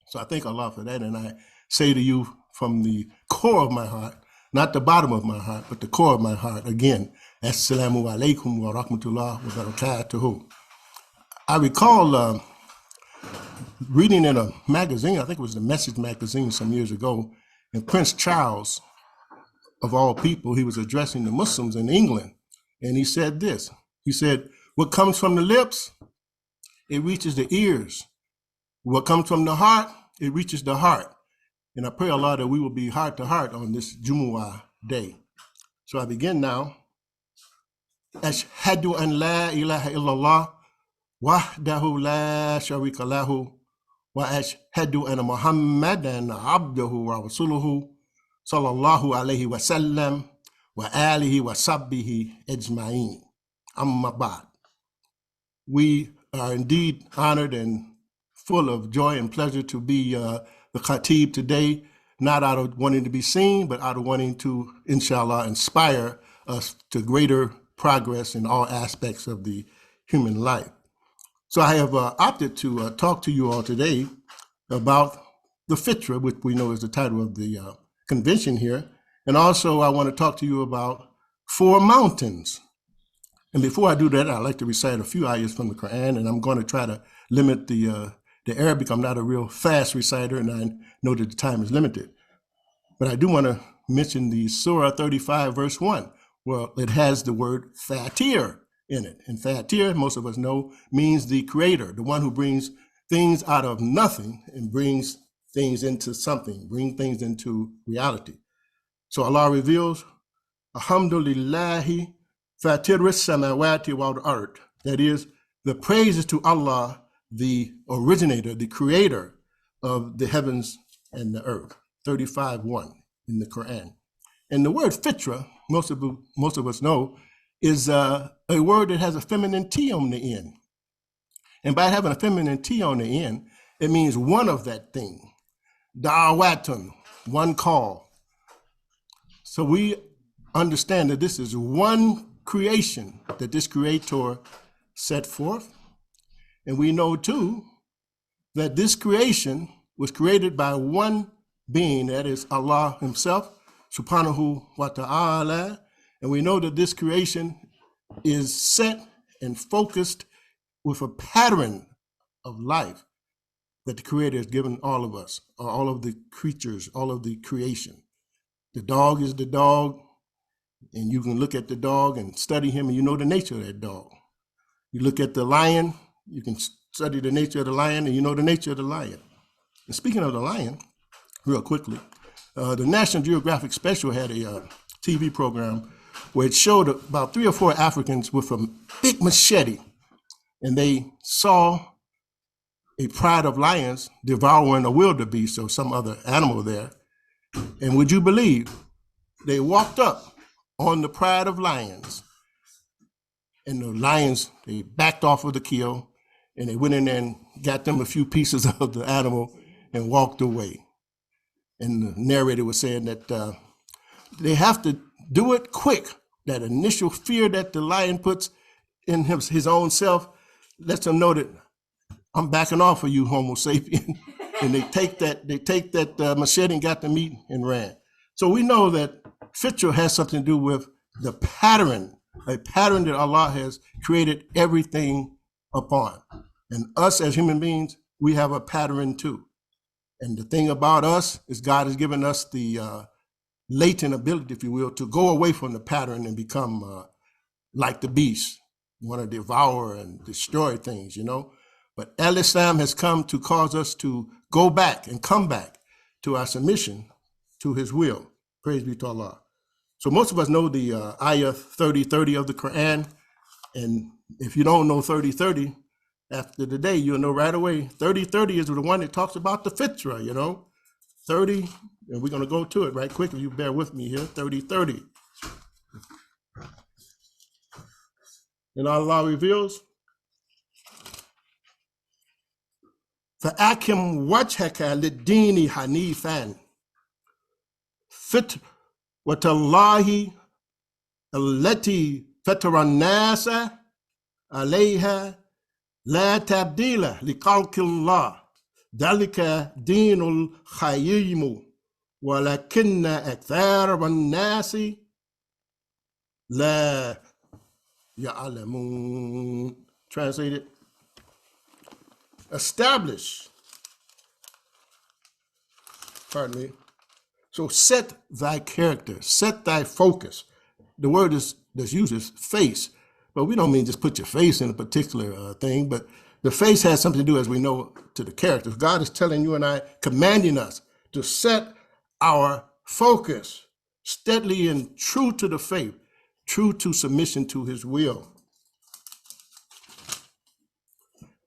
So I thank Allah for that. And I say to you from the core of my heart, not the bottom of my heart, but the core of my heart, again, Assalamu alaikum wa rahmatullah wa barakatuhu. I recall reading in a magazine, I think it was the Message magazine some years ago, and Prince Charles, of all people, he was addressing the Muslims in England. And he said this, he said, what comes from the lips, it reaches the ears. What comes from the heart, it reaches the heart. And I pray Allah that we will be heart to heart on this Jumu'ah day. So I begin now. Ashhadu an la ilaha illallah wahdahu la sharika lahu wa ashhadu anna Muhammadan abduhu wa rasuluhu sallallahu alayhi wa sallam wa alihi wa sahbihi ajma'in. Amma ba'd. We are indeed honored and full of joy and pleasure to be the Khatib today, not out of wanting to be seen, but out of wanting to, inshallah, inspire us to greater progress in all aspects of the human life. So I have opted to talk to you all today about the Fitra, which we know is the title of the convention here. And also I want to talk to you about 4 mountains. And before I do that, I'd like to recite a few ayahs from the Quran, and I'm going to try to limit the Arabic. I'm not a real fast reciter, and I know that the time is limited. But I do want to mention the Surah 35, verse 1. Well, it has the word Fatir in it. And Fatir, most of us know, means the creator, the one who brings things out of nothing and brings things into something, bring things into reality. So Allah reveals, Alhamdulillahi Fatiris samawati wal ard. That is, the praises to Allah, the originator, the creator of the heavens and the earth. 35:1 in the Quran. And the word fitra, most of us know, is a word that has a feminine T on the end. And by having a feminine T on the end, it means one of that thing. Da'watun, one call. So we understand that this is one creation that this creator set forth. And we know too that this creation was created by one being, that is Allah himself, subhanahu wa ta'ala. And we know that this creation is set and focused with a pattern of life that the creator has given all of us, or all of the creatures, all of the creation. The dog is the dog, and you can look at the dog and study him, and you know the nature of that dog. You look at the lion, you can study the nature of the lion, and you know the nature of the lion. And speaking of the lion, real quickly, the National Geographic Special had a TV program where it showed about 3 or 4 Africans with a big machete, and they saw a pride of lions devouring a wildebeest or some other animal there. And would you believe, they walked up on the pride of lions, and the lions, they backed off of the kill, and they went in there and got them a few pieces of the animal and walked away. And the narrator was saying that they have to do it quick. That initial fear that the lion puts in his own self lets him know that I'm backing off of you, Homo sapien. And they take that machete and got the meat and ran. So we know that fitra has something to do with the pattern, a pattern that Allah has created everything upon. And us as human beings, we have a pattern too. And the thing about us is God has given us the latent ability, if you will, to go away from the pattern and become like the beast, want to devour and destroy things, you know. But Al-Islam has come to cause us to go back and come back to our submission to his will. Praise be to Allah. So most of us know the ayah 30:30 of the Quran. And if you don't know 30:30, after the day, you'll know right away. 30:30 is the one that talks about the fitra, you know. 30, and we're going to go to it right quick if you bear with me here. 30:30. And Allah reveals, فَأَكِمْ وَجْهَكَ لِلدِّينِ حَنِيفًا فِتْرَةَ اللَّهِ الَّتِي فَتَرَ النَّاسَ عَلَيْهَا لَا تَبْدِيلَ لِخَلْقِ اللَّهِ ذلك دين الخيم ولكن أكثر الناس لا يعلمون. Translated, establish, pardon me. So set thy character, set thy focus. The word that's used is face, but we don't mean just put your face in a particular thing, but the face has something to do, as we know, to the character. God is telling you and I, commanding us to set our focus steadily and true to the faith, true to submission to his will.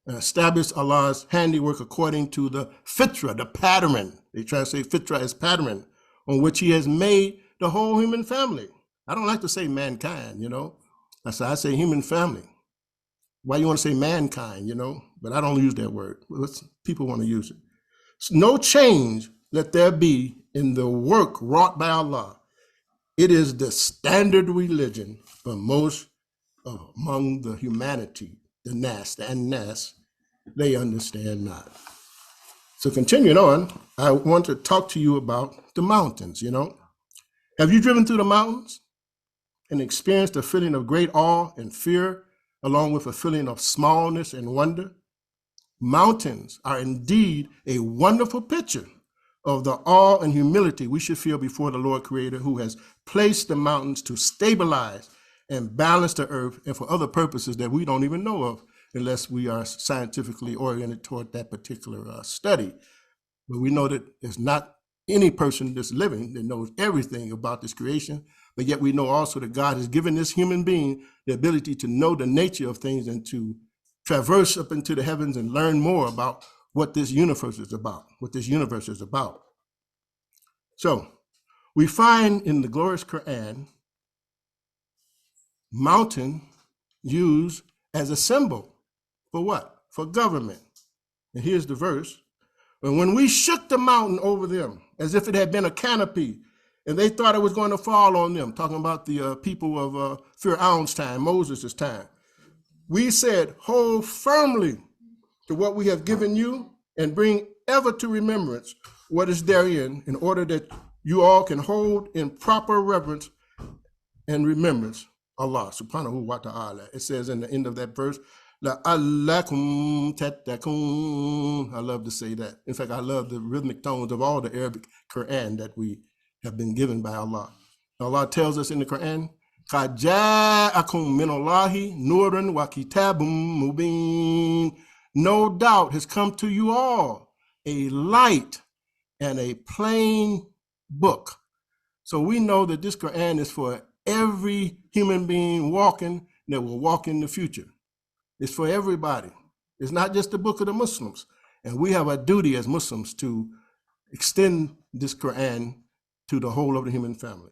Establish Allah's handiwork according to the fitra, the pattern. They try to say fitra as pattern, on which he has made the whole human family. I don't like to say mankind, you know. I say human family. Why you want to say mankind, you know? But I don't use that word. People want to use it. No change let there be in the work wrought by Allah. It is the standard religion for most among the humanity, the nas, the annas, they understand not. So continuing on, I want to talk to you about the mountains, you know. Have you driven through the mountains and experienced a feeling of great awe and fear, along with a feeling of smallness and wonder? Mountains are indeed a wonderful picture of the awe and humility we should feel before the Lord Creator, who has placed the mountains to stabilize and balance the earth, and for other purposes that we don't even know of unless we are scientifically oriented toward that particular study. But we know that there's not any person that's living that knows everything about this creation, but yet we know also that God has given this human being the ability to know the nature of things and to traverse up into the heavens and learn more about what this universe is about, So we find in the glorious Quran, mountain used as a symbol for what? For government. And here's the verse. And when we shook the mountain over them as if it had been a canopy, and they thought it was going to fall on them, talking about the people of Pharaoh's time, Moses' time, we said, hold firmly to what we have given you and bring ever to remembrance what is therein, in order that you all can hold in proper reverence and remembrance Allah subhanahu wa ta'ala. It says in the end of that verse, لَعَلَّكُمْ تَتَّقُونَ. I love to say that. In fact, I love the rhythmic tones of all the Arabic Quran that we have been given by Allah. Allah tells us in the Quran, قَدْ جَاءَكُمْ مِنَ اللَّهِ نُورٌ وَكِتَابٌ مُبِينٌ. No doubt has come to you all a light and a plain book. So we know that this Quran is for every human being walking that will walk in the future. It's for everybody. It's not just the book of the Muslims. And we have a duty as Muslims to extend this Quran to the whole of the human family.